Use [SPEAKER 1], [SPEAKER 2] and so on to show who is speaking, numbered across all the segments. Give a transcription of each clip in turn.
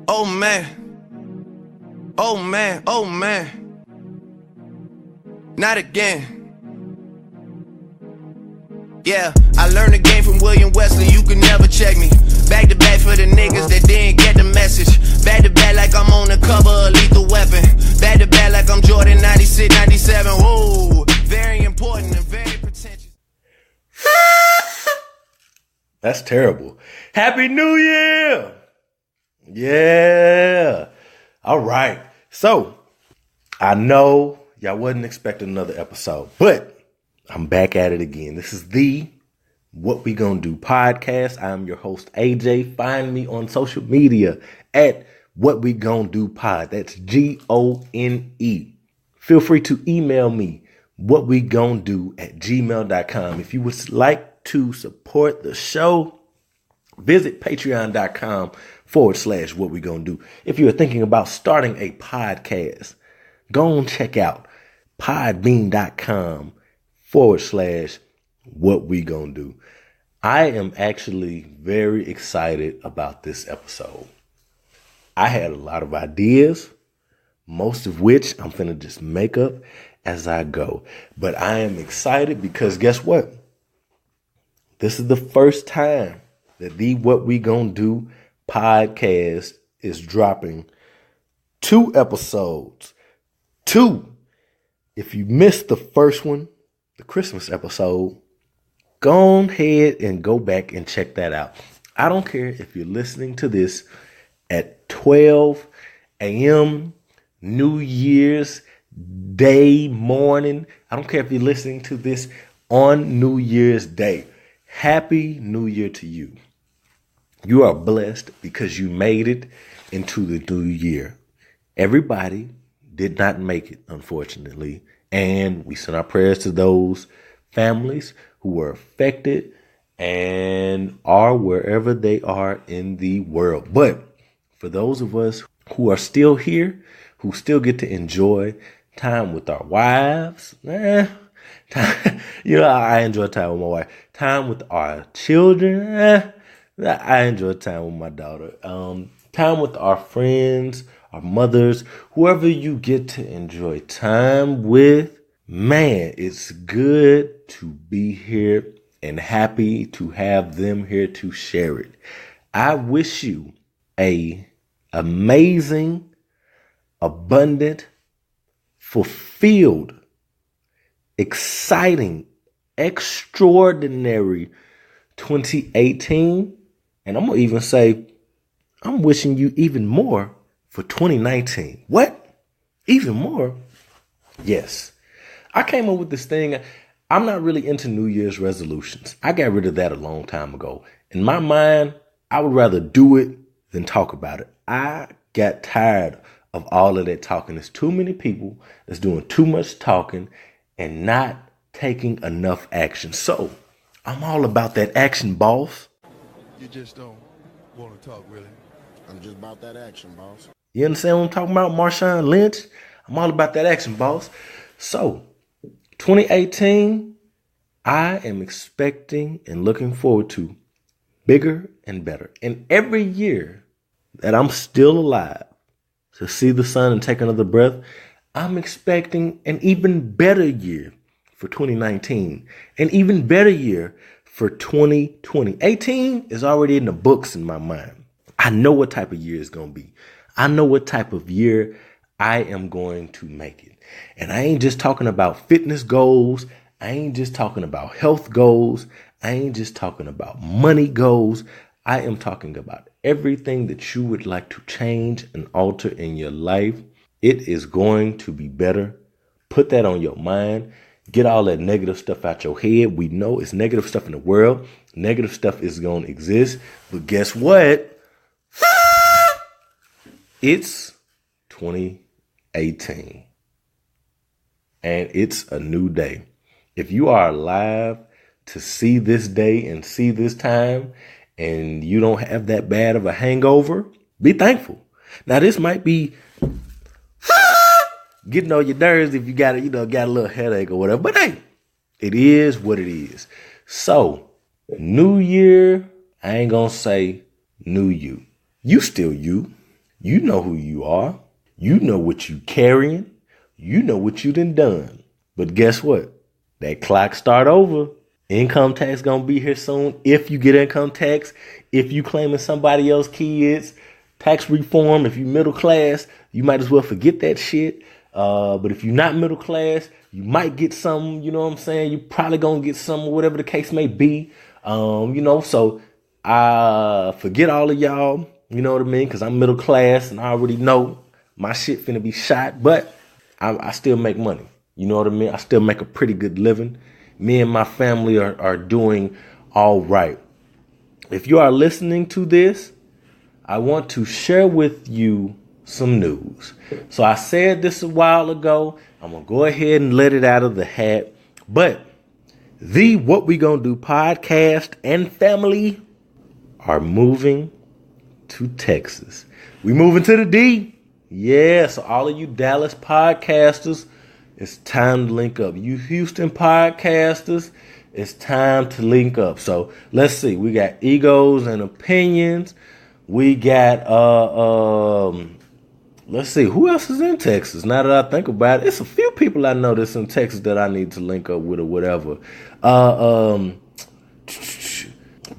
[SPEAKER 1] Oh man. Oh man, oh man. Not again. Yeah, I learned the game from William Wesley, you can never check me. Back to back for the niggas that didn't get the message. Back to back like I'm on the cover of Lethal Weapon. Back to back like I'm Jordan 96, 97. Whoa, very important and very pretentious.
[SPEAKER 2] That's terrible. Happy New Year! Yeah. All right. So, I know y'all wasn't expecting another episode, but I'm back at it again. This is the What We Gonna Do podcast. I'm your host, AJ. Find me on social media at What We Gonna Do Pod. That's GONE. Feel free to email me, whatwegonado@gmail.com. If you would like to support the show, visit patreon.com/What We Gonna Do. If you are thinking about starting a podcast, go and check out podbean.com/What We Gonna Do. I am actually very excited about this episode. I had a lot of ideas, most of which I'm finna just make up as I go. But I am excited because guess what? This is the first time that the What We Gonna Do podcast is dropping 2 episodes. 2. If you missed the first one, the Christmas episode, go ahead and go back and check that out. I don't care if you're listening to this at 12 a.m., New Year's Day morning. I don't care if you're listening to this on New Year's Day. Happy New Year to you. You are blessed because you made it into the new year. Everybody did not make it, unfortunately. And we send our prayers to those families who were affected and are wherever they are in the world. But for those of us who are still here, who still get to enjoy time with our wives, I enjoy time with my wife. Time with our children, I enjoy time with my daughter. Time with our friends, our mothers, whoever you get to enjoy time with. Man, it's good to be here and happy to have them here to share it. I wish you a amazing, abundant, fulfilled, exciting, extraordinary 2018. And I'm going to even say, I'm wishing you even more for 2019. What? Even more? Yes. I came up with this thing. I'm not really into New Year's resolutions. I got rid of that a long time ago. In my mind, I would rather do it than talk about it. I got tired of all of that talking. There's too many people that's doing too much talking and not taking enough action. So I'm all about that action, boss.
[SPEAKER 3] You just don't want to talk, really.
[SPEAKER 4] I'm just about that action, boss.
[SPEAKER 2] You understand what I'm talking about, Marshawn Lynch? I'm all about that action, boss. So 2018, I am expecting and looking forward to bigger and better. And every year that I'm still alive to see the sun and take another breath, I'm expecting an even better year for 2019, an even better year for 2020. 18 is already in the books in my mind. I know what type of year it's going to be. I know what type of year I am going to make it. And I ain't just talking about fitness goals. I ain't just talking about health goals. I ain't just talking about money goals. I am talking about everything that you would like to change and alter in your life. It is going to be better. Put that on your mind. Get all that negative stuff out your head. We know it's negative stuff in the world. Negative stuff is going to exist. But guess what? It's 2018. And it's a new day. If you are alive to see this day and see this time, and you don't have that bad of a hangover, be thankful. Now, this might be getting on your nerves if you got a little headache or whatever. But hey, it is what it is. So, New Year, I ain't gonna say new you. You still you. You know who you are. You know what you carrying. You know what you done. But guess what? That clock start over. Income tax gonna be here soon. If you get income tax, if you claiming somebody else's kids, tax reform, if you middle class, you might as well forget that shit. But if you're not middle class, you might get some, you know what I'm saying? You probably gonna get some, whatever the case may be. So I forget all of y'all, you know what I mean? Because I'm middle class and I already know my shit finna be shot, but I still make money. You know what I mean? I still make a pretty good living. Me and my family are doing all right. If you are listening to this, I want to share with you some news. So I said this a while ago. I'm going to go ahead and let it out of the hat. But the What We Gonna Do podcast and family are moving to Texas. We moving to the D. Yeah, so all of you Dallas podcasters, it's time to link up. You Houston podcasters, it's time to link up. So let's see. We got egos and opinions. We got let's see, who else is in Texas? Now that I think about it, it's a few people I know that's in Texas that I need to link up with or whatever.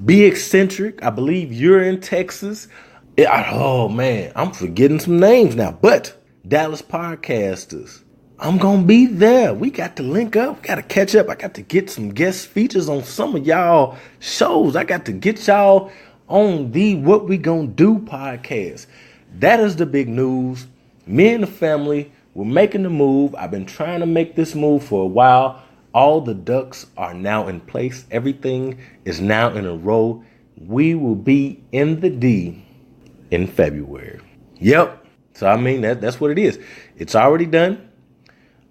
[SPEAKER 2] Be Eccentric, I believe you're in Texas. Oh man, I'm forgetting some names now. But Dallas podcasters, I'm going to be there. We got to link up. We got to catch up. I got to get some guest features on some of y'all shows. I got to get y'all on the What We Gonna Do podcast. That is the big news. Me and the family, we're making the move. I've been trying to make this move for a while. All the ducks are now in place. Everything is now in a row. We will be in the D in February. Yep. So, I mean, that's what it is. It's already done.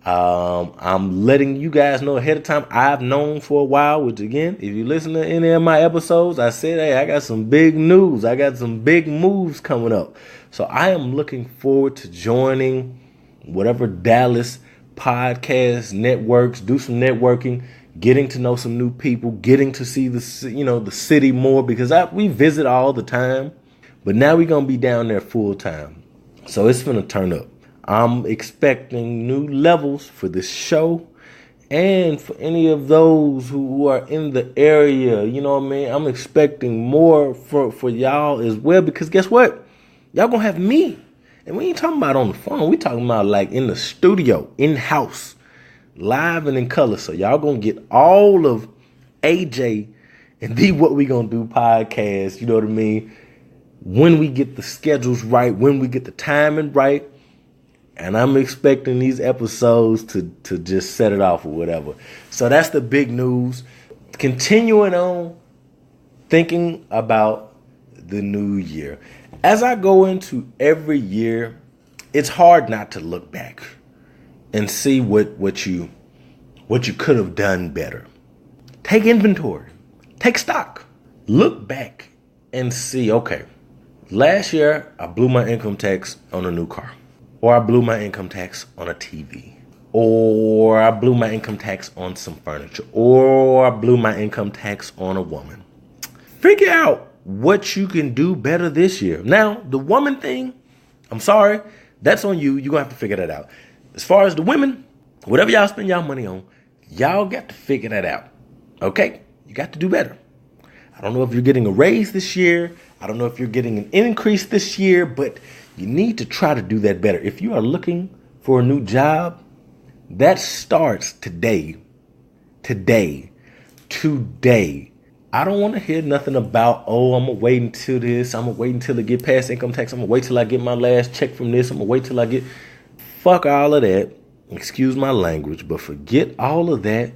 [SPEAKER 2] I'm letting you guys know ahead of time. I've known for a while, which again, if you listen to any of my episodes, I said, hey, I got some big news. I got some big moves coming up. So I am looking forward to joining whatever Dallas podcast networks, do some networking, getting to know some new people, getting to see the city more, because we visit all the time, but now we're going to be down there full time. So it's going to turn up. I'm expecting new levels for this show and for any of those who are in the area. You know what I mean? I'm expecting more for y'all as well, because guess what? Y'all gonna have me. And we ain't talking about on the phone. We talking about like in the studio, in-house, live and in color. So y'all gonna get all of AJ and the What We Gonna Do podcast. You know what I mean? When we get the schedules right, when we get the timing right. And I'm expecting these episodes to just set it off or whatever. So that's the big news. Continuing on, thinking about the new year. As I go into every year, it's hard not to look back and see what you could have done better. Take inventory. Take stock. Look back and see, okay, last year I blew my income tax on a new car. Or I blew my income tax on a TV. Or I blew my income tax on some furniture. Or I blew my income tax on a woman. Figure out what you can do better this year. Now, the woman thing, I'm sorry, that's on you. You're going to have to figure that out. As far as the women, whatever y'all spend y'all money on, y'all got to figure that out. Okay? You got to do better. I don't know if you're getting a raise this year. I don't know if you're getting an increase this year, but you need to try to do that better. If you are looking for a new job, that starts today. Today. I don't want to hear nothing about, I'm going to wait until this. I'm going to wait until I get past income tax. I'm going to wait till I get my last check from this. I'm going to wait till I get... Fuck all of that. Excuse my language, but forget all of that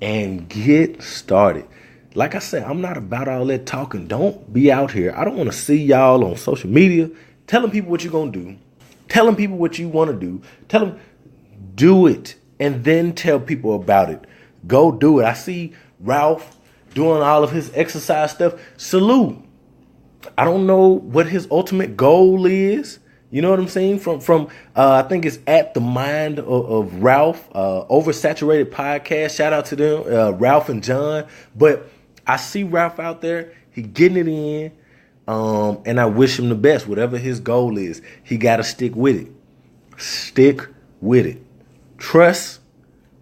[SPEAKER 2] and get started. Like I said, I'm not about all that talking. Don't be out here. I don't want to see y'all on social media telling people what you're going to do, telling people what you want to do, tell them, do it, and then tell people about it. Go do it. I see Ralph doing all of his exercise stuff. Salute. I don't know what his ultimate goal is. You know what I'm saying? From I think it's At the Mind of Ralph, Oversaturated Podcast. Shout out to them, Ralph and John. But I see Ralph out there. He getting it in. And I wish him the best. Whatever his goal is, he got to stick with it. Stick with it. Trust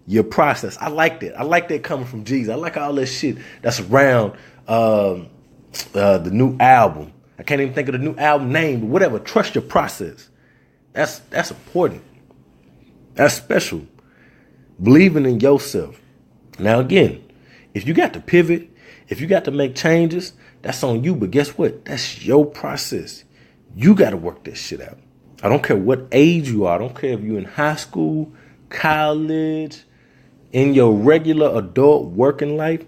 [SPEAKER 2] your process. I like that. I like that coming from Jesus. I like all that shit that's around the new album. I can't even think of the new album name, but whatever. Trust your process. That's important. That's special. Believing in yourself. Now again, if you got to pivot, if you got to make changes, that's on you. But guess what? That's your process. You got to work that shit out. I don't care what age you are. I don't care if you're in high school, college, in your regular adult working life.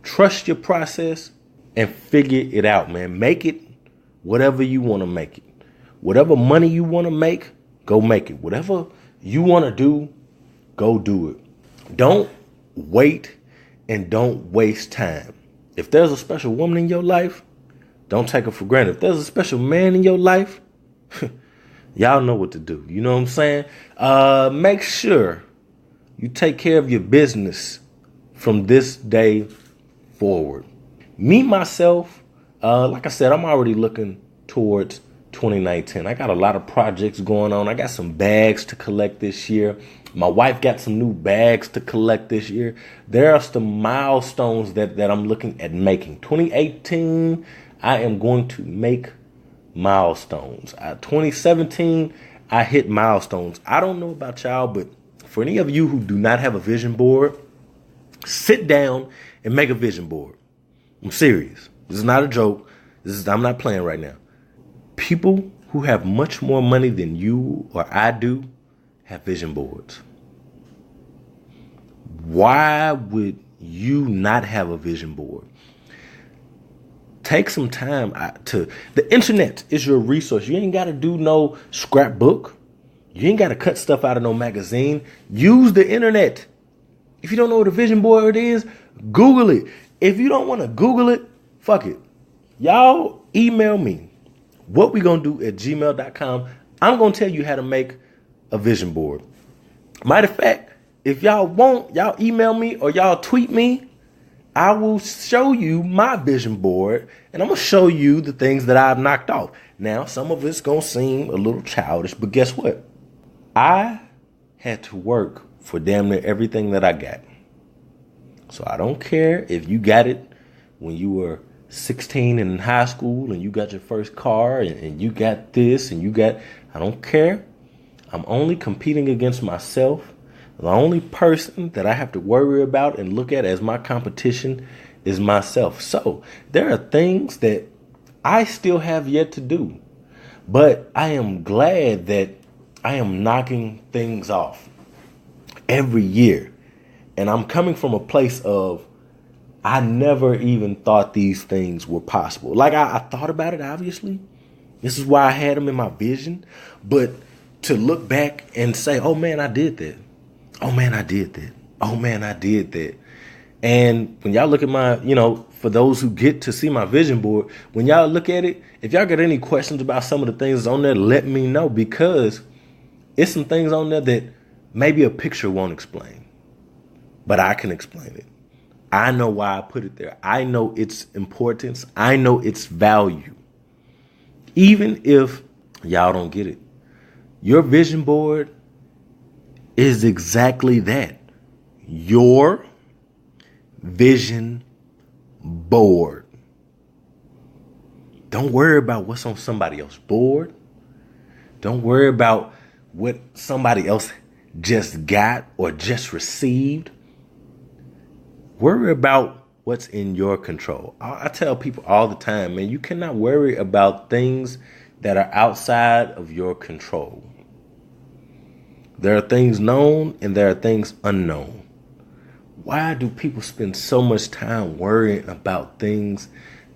[SPEAKER 2] Trust your process and figure it out, man. Make it whatever you want to make it. Whatever money you want to make, go make it. Whatever you want to do, go do it. Don't wait and don't waste time. If there's a special woman in your life, don't take her for granted. If there's a special man in your life, y'all know what to do. You know what I'm saying? Make sure you take care of your business from this day forward. Me, myself, like I said, I'm already looking towards 2019. I got a lot of projects going on. I got some bags to collect this year. My wife got some new bags to collect this year. There are some milestones that I'm looking at making. 2018, I am going to make milestones. 2017, I hit milestones. I don't know about y'all, but for any of you who do not have a vision board, sit down and make a vision board. I'm serious. This is not a joke. I'm not playing right now. People who have much more money than you or I do have vision boards. Why would you not have a vision board? Take some time the internet is your resource. You ain't got to do no scrapbook. You ain't got to cut stuff out of no magazine. Use the internet. If you don't know what a vision board is, Google it. If you don't want to Google it, fuck it. Y'all email me. What we gonna do at gmail.com. I'm gonna tell you how to make a vision board. Matter of fact, if y'all want, y'all email me or y'all tweet me. I will show you my vision board and I'm gonna show you the things that I've knocked off. Now, some of it's gonna seem a little childish, but guess what? I had to work for damn near everything that I got. So I don't care if you got it when you were 16 and in high school and you got your first car and you got this and you got, I don't care. I'm only competing against myself. The only person that I have to worry about and look at as my competition is myself. So there are things that I still have yet to do, but I am glad that I am knocking things off every year. And I'm coming from a place of, I never even thought these things were possible. Like I thought about it, obviously. This is why I had them in my vision. But to look back and say, oh man, I did that. Oh man, I did that. Oh man, I did that. And when y'all look at my, for those who get to see my vision board, when y'all look at it, if y'all got any questions about some of the things on there, let me know, because it's some things on there that maybe a picture won't explain, but I can explain it. I know why I put it there. I know its importance. I know its value. Even if y'all don't get it, your vision board is exactly that. Your vision board. Don't worry about what's on somebody else's board. Don't worry about what somebody else just got or just received. Worry about what's in your control. I tell people all the time, man, you cannot worry about things that are outside of your control. There are things known and there are things unknown. Why do people spend so much time worrying about things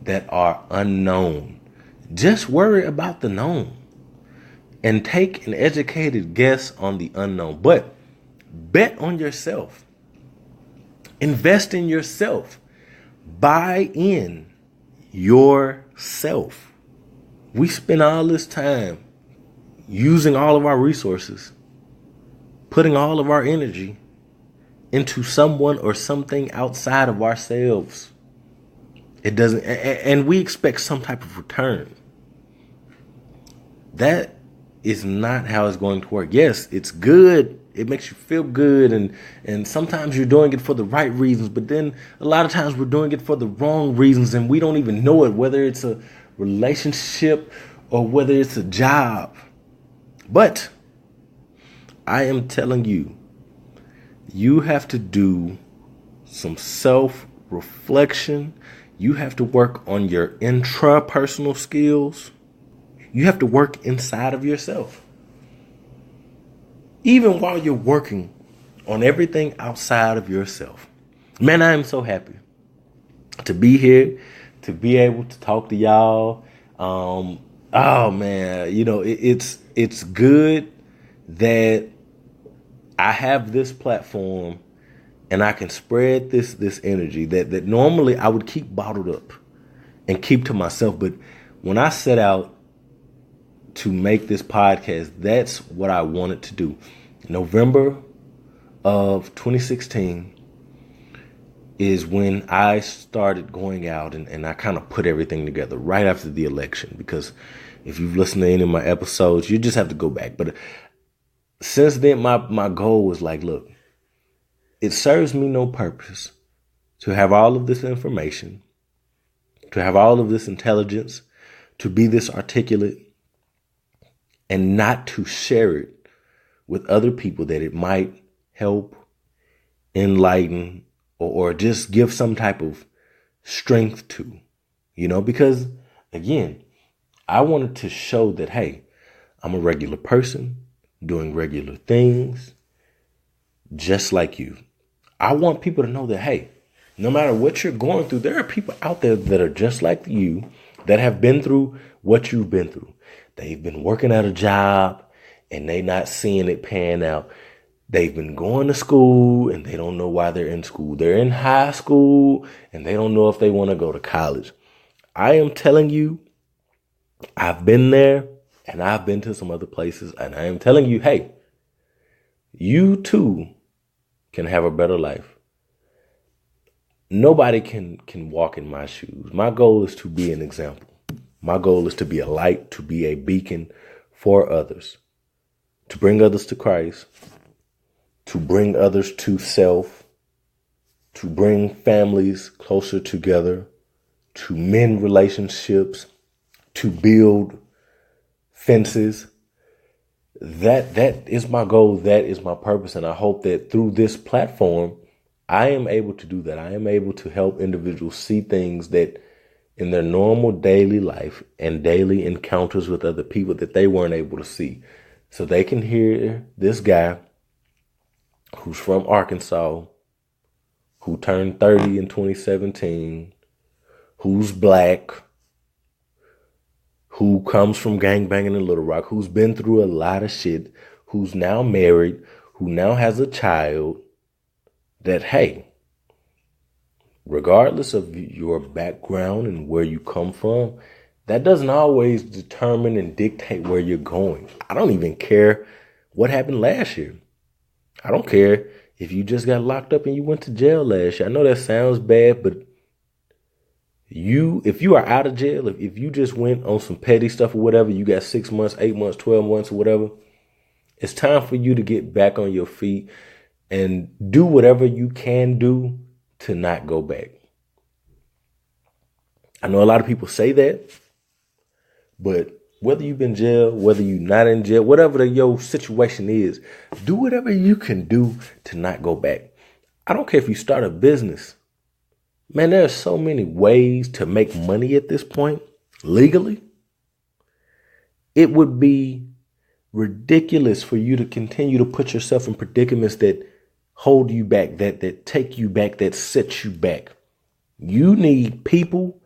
[SPEAKER 2] that are unknown? Just worry about the known and take an educated guess on the unknown. But bet on yourself. Invest in yourself. Buy in yourself. We spend all this time using all of our resources, putting all of our energy into someone or something outside of ourselves. It doesn't, and we expect some type of return. That is not how it's going to work. Yes, it's good. It makes you feel good, and sometimes you're doing it for the right reasons, but then a lot of times we're doing it for the wrong reasons, and we don't even know it, whether it's a relationship or whether it's a job. But I am telling you, you have to do some self-reflection. You have to work on your intrapersonal skills. You have to work inside of yourself. Even while you're working on everything outside of yourself. Man, I am so happy to be here, to be able to talk to y'all. Oh man, it's good that I have this platform and I can spread this energy that normally I would keep bottled up and keep to myself. But when I set out to make this podcast, that's what I wanted to do. November of 2016 is when I started going out and I kind of put everything together right after the election. Because if you've listened to any of my episodes, you just have to go back. But since then, my goal was like, look, it serves me no purpose to have all of this information, to have all of this intelligence, to be this articulate, and not to share it with other people that it might help, enlighten, or just give some type of strength to, because again, I wanted to show that, hey, I'm a regular person doing regular things just like you. I want people to know that, hey, no matter what you're going through, there are people out there that are just like you that have been through what you've been through. They've been working at a job and they not seeing it pan out. They've been going to school and they don't know why they're in school. They're in high school and they don't know if they want to go to college. I am telling you, I've been there and I've been to some other places, and I am telling you, hey, you too can have a better life. Nobody can walk in my shoes. My goal is to be an example. My goal is to be a light, to be a beacon for others, to bring others to Christ, to bring others to self, to bring families closer together, to mend relationships, to build fences. That is my goal. That is my purpose. And I hope that through this platform, I am able to do that. I am able to help individuals see things that in their normal daily life and daily encounters with other people that they weren't able to see. So they can hear this guy who's from Arkansas, who turned 30 in 2017, who's black, who comes from gangbanging in Little Rock, who's been through a lot of shit, who's now married, who now has a child, that, hey, regardless of your background and where you come from, that doesn't always determine and dictate where you're going. I don't even care what happened last year. I don't care if you just got locked up and you went to jail last year. I know that sounds bad, but if you are out of jail, if you just went on some petty stuff or whatever, you got 6 months, 8 months, 12 months or whatever, it's time for you to get back on your feet and do whatever you can do to not go back. I know a lot of people say that, but whether you've been in jail, whether you're not in jail, whatever your situation is, do whatever you can do to not go back. I don't care if you start a business. Man, there are so many ways to make money at this point, legally. It would be ridiculous for you to continue to put yourself in predicaments that hold you back, that take you back, that set you back. You need people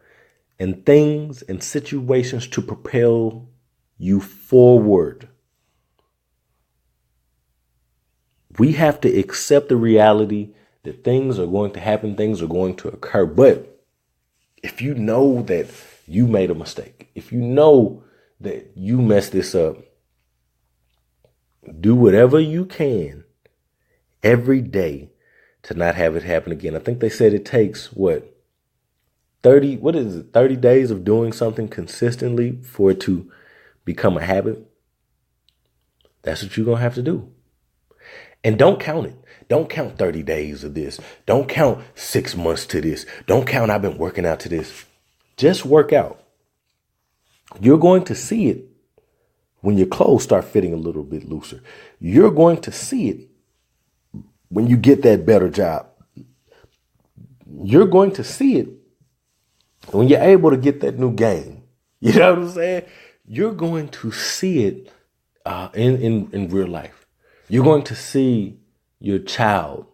[SPEAKER 2] and things and situations to propel you forward. We have to accept the reality that things are going to happen, things are going to occur. But if you know that you made a mistake, if you know that you messed this up, do whatever you can every day to not have it happen again. I think they said it takes, 30 days of doing something consistently for it to become a habit. That's what you're going to have to do. And don't count it. Don't count 30 days of this. Don't count 6 months to this. Don't count I've been working out to this. Just work out. You're going to see it when your clothes start fitting a little bit looser. You're going to see it when you get that better job. You're going to see it when you're able to get that new game. You know what I'm saying? You're going to see it in real life. You're going to see your child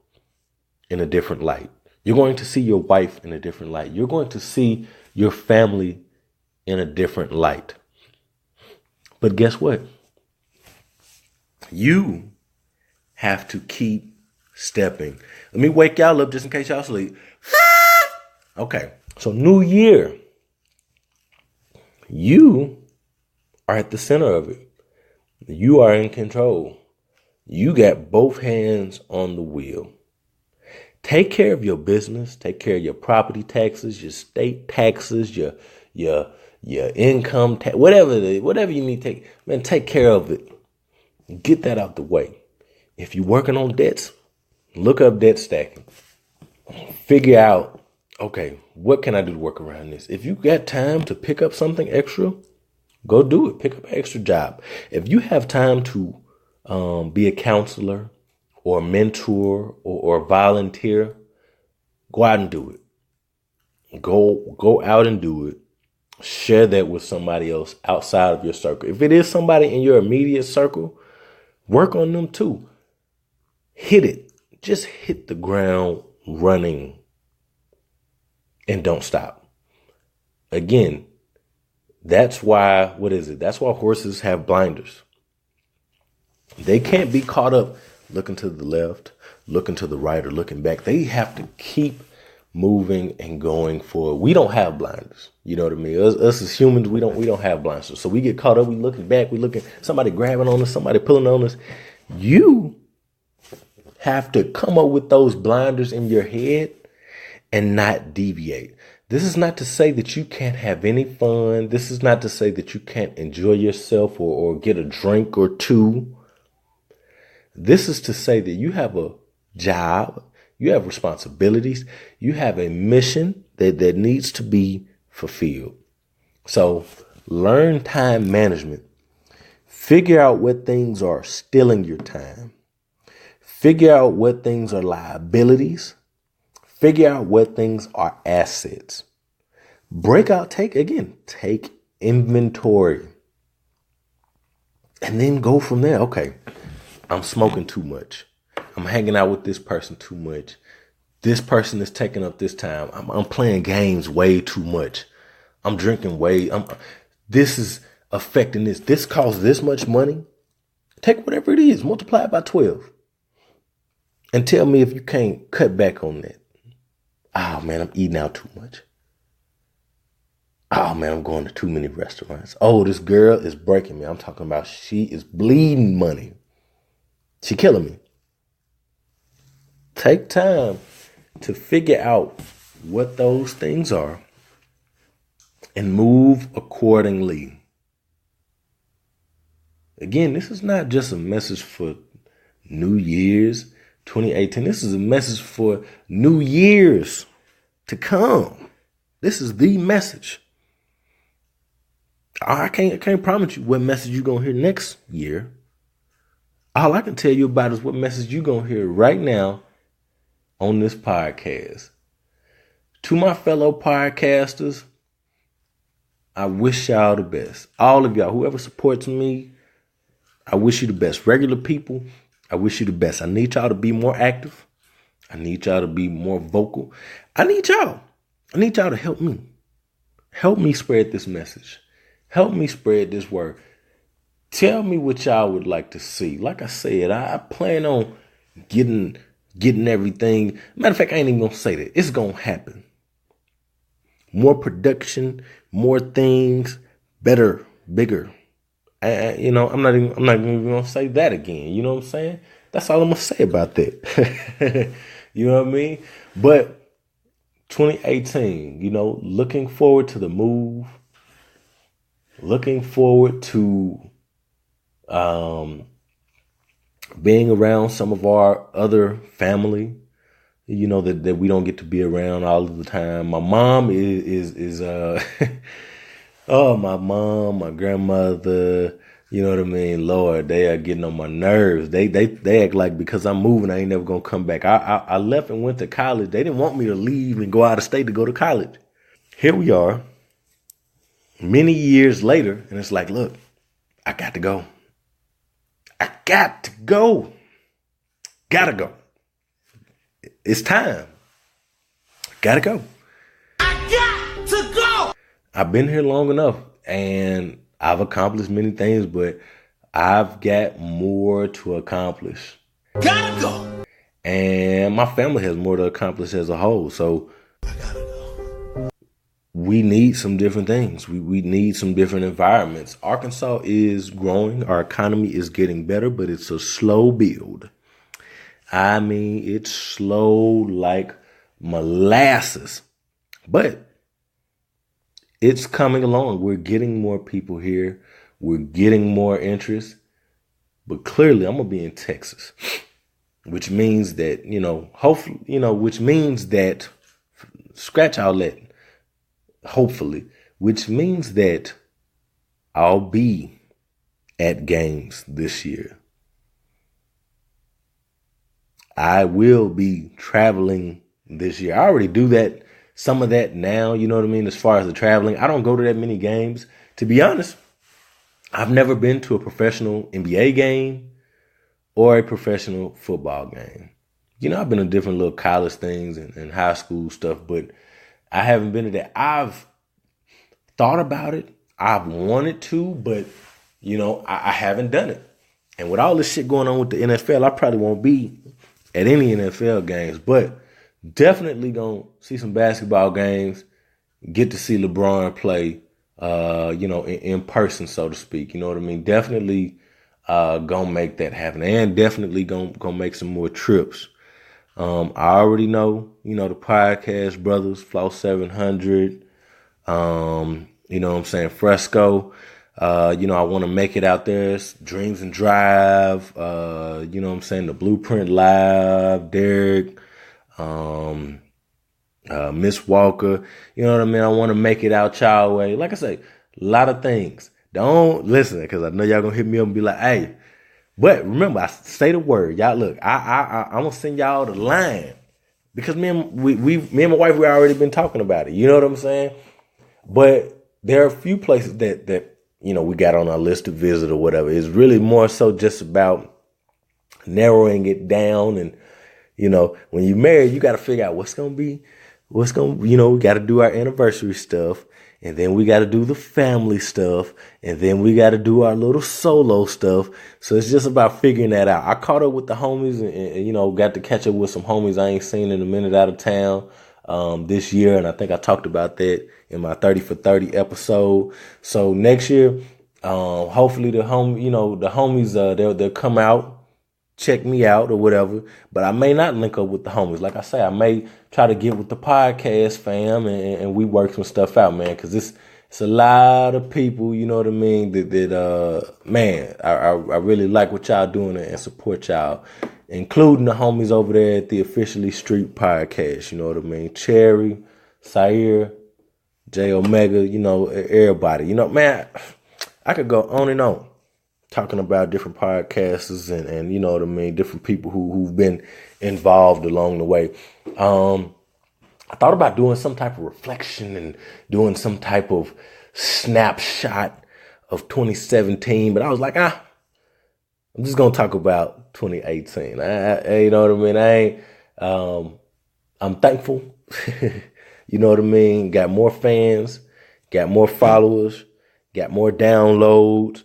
[SPEAKER 2] in a different light. You're going to see your wife in a different light. You're going to see your family in a different light. But guess what? You have to keep stepping. Let me wake y'all up just in case y'all sleep. Okay, so new year. You are at the center of it. You are in control. You got both hands on the wheel. Take care of your business. Take care of your property taxes, your state taxes, your income tax, whatever you need to take. Man, take care of it. Get that out the way. If you're working on debts, look up debt stacking. Figure out, okay, what can I do to work around this? If you got time to pick up something extra, go do it. Pick up an extra job. If you have time to be a counselor or a mentor or volunteer, go out and do it. Go out and do it. Share that with somebody else outside of your circle. If it is somebody in your immediate circle, work on them too. Hit it. Just hit the ground running and don't stop. Again, that's why, That's why horses have blinders. They can't be caught up looking to the left, looking to the right, or looking back. They have to keep moving and going forward. We don't have blinders. You know what I mean? Us as humans, we don't have blinders. So we get caught up. We looking back. We looking, somebody grabbing on us, somebody pulling on us. You have to come up with those blinders in your head and not deviate. This is not to say that you can't have any fun. This is not to say that you can't enjoy yourself or get a drink or two. This is to say that you have a job, you have responsibilities, you have a mission that needs to be fulfilled. So learn time management. Figure out what things are stealing your time. Figure out what things are liabilities. Figure out what things are assets. Take inventory. And then go from there. Okay, I'm smoking too much. I'm hanging out with this person too much. This person is taking up this time. I'm playing games way too much. I'm drinking this is affecting this. This costs this much money. Take whatever it is, multiply it by 12. And tell me if you can't cut back on that. Oh man, I'm eating out too much. Oh man, I'm going to too many restaurants. Oh, this girl is breaking me. I'm talking about she is bleeding money. She killing me. Take time to figure out what those things are and move accordingly. Again, this is not just a message for New Year's 2018. This is a message for New Years to come. This is the message. I can't promise you what message you're going to hear next year. All I can tell you about is what message you're going to hear right now on this podcast. To my fellow podcasters, I wish y'all the best. All of y'all, whoever supports me, I wish you the best. Regular people, I wish you the best. I need y'all to be more active. I need y'all to be more vocal. I need y'all to help me. Help me spread this message. Help me spread this word. Tell me what y'all would like to see. Like I said, I plan on getting everything. Matter of fact, I ain't even gonna say that. It's gonna happen. More production, more things, better, bigger. I'm not even gonna say that again. You know what I'm saying? That's all I'm gonna say about that. You know what I mean? But 2018, looking forward to the move, looking forward to being around some of our other family, that we don't get to be around all of the time. My mom is oh, my mom, my grandmother, you know what I mean? Lord, they are getting on my nerves. They act like because I'm moving, I ain't never gonna come back. I left and went to college. They didn't want me to leave and go out of state to go to college. Here we are, many years later, and it's like, look, I got to go. I got to go. Gotta go. It's time. Gotta go. I got to go. I've been here long enough, and I've accomplished many things, but I've got more to accomplish. Gotta go. And my family has more to accomplish as a whole. So I gotta go. We need some different things. We need some different environments. Arkansas is growing. Our economy is getting better, but it's a slow build. I mean, it's slow like molasses, but it's coming along. We're getting more people here. We're getting more interest. But clearly, I'm going to be in Texas, which means that, hopefully, which means that, scratch all that, hopefully, which means that I'll be at games this year. I will be traveling this year. I already do that. Some of that now, you know what I mean? As far as the traveling, I don't go to that many games. To be honest, I've never been to a professional NBA game or a professional football game. I've been to different little college things and high school stuff, but I haven't been to that. I've thought about it. I've wanted to, but, I haven't done it. And with all this shit going on with the NFL, I probably won't be at any NFL games, but definitely gonna see some basketball games, get to see LeBron play, in person, so to speak. You know what I mean? Definitely gonna make that happen, and definitely gonna make some more trips. I already know, the podcast brothers, Flow 700, you know what I'm saying, Fresco. I want to make it out there. Dreams and Drive, you know what I'm saying, the Blueprint Live, Derek, Miss Walker, you know what I mean? I want to make it out y'all way. Like I say, a lot of things. Don't listen, because I know y'all gonna hit me up and be like, hey, but remember, I say the word. Y'all look, I'm gonna send y'all the line, because me and my wife, we already been talking about it. You know what I'm saying? But there are a few places that we got on our list to visit or whatever. It's really more so just about narrowing it down. And, when you're married, you got to figure out we got to do our anniversary stuff. And then we got to do the family stuff. And then we got to do our little solo stuff. So it's just about figuring that out. I caught up with the homies and got to catch up with some homies I ain't seen in a minute out of town this year. And I think I talked about that in my 30 for 30 episode. So next year, hopefully the homies, they'll come out, check me out or whatever, but I may not link up with the homies. Like I say, I may try to get with the podcast fam and we work some stuff out, man, because it's a lot of people, you know what I mean, I really like what y'all doing and support y'all, including the homies over there at the Officially Street podcast, you know what I mean, Cherry, Sair, J Omega, everybody, man, I could go on and on talking about different podcasters and you know what I mean, different people who've been involved along the way. I thought about doing some type of reflection and doing some type of snapshot of 2017, but I was like, I'm just going to talk about 2018. You know what I mean? I'm thankful. You know what I mean? Got more fans, got more followers, got more downloads.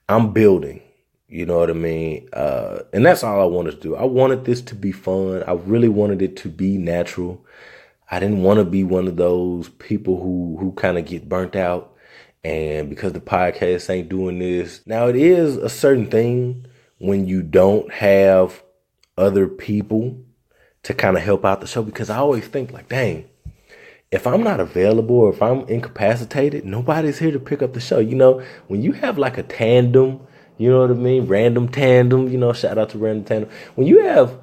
[SPEAKER 2] I'm building, you know what I mean? And that's all I wanted to do. I wanted this to be fun. I really wanted it to be natural. I didn't want to be one of those people who kind of get burnt out and because the podcast ain't doing this. Now, it is a certain thing when you don't have other people to kind of help out the show, because I always think like, dang, if I'm not available or if I'm incapacitated, nobody's here to pick up the show. You know, when you have like a tandem, you know what I mean? Random tandem, you know, shout out to Random Tandem. When you have,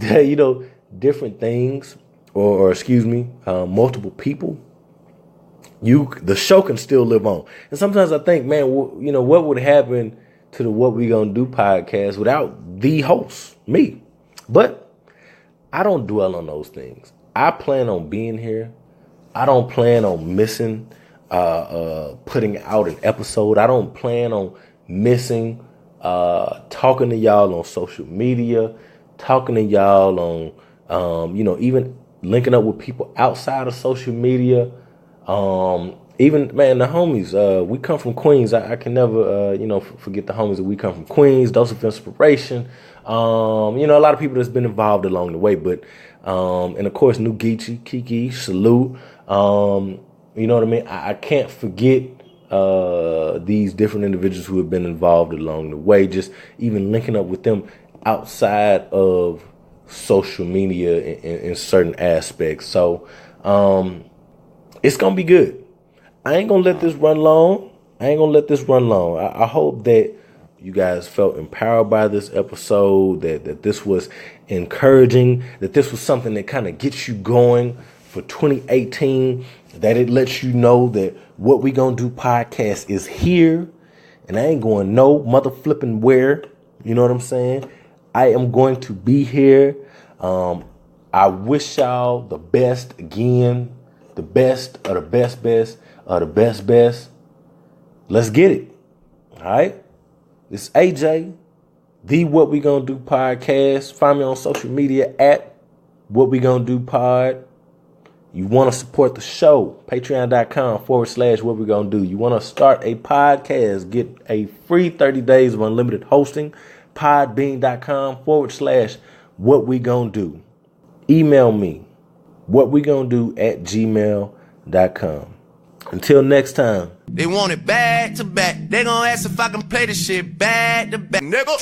[SPEAKER 2] you know, different things or excuse me, multiple people, the show can still live on. And sometimes I think, man, you know, what would happen to the What We Gonna Do podcast without the host, me? But I don't dwell on those things. I plan on being here. I don't plan on missing putting out an episode. I don't plan on missing talking to y'all on social media, talking to y'all on, you know, even linking up with people outside of social media. Even, man, the homies, we come from Queens. I can never, you know, forget the homies that we come from Queens, Dose of Inspiration. You know, a lot of people that's been involved along the way, but, and of course, New Geechee, Kiki, Salute. You know what I mean? I can't forget, these different individuals who have been involved along the way, just even linking up with them outside of social media in certain aspects. So, it's going to be good. I ain't going to let this run long. I hope that you guys felt empowered by this episode, that this was encouraging, that this was something that kind of gets you going for 2018, that it lets you know that What We Gonna Do podcast is here, and I ain't going no mother flipping where, you know what I'm saying? I am going to be here. I wish y'all the best again, the best of the best of the best. Let's get it. All right. It's AJ, the What We Gonna Do podcast. Find me on social media at What We Gonna Do pod. You want to support the show, patreon.com/What We Gonna Do. You want to start a podcast, get a free 30 days of unlimited hosting, podbean.com/What We Gonna Do. Email me, whatwegonnado@gmail.com. Until next time.
[SPEAKER 1] They want it back to back. They gon' ask if I can play this shit back to back. Nigga.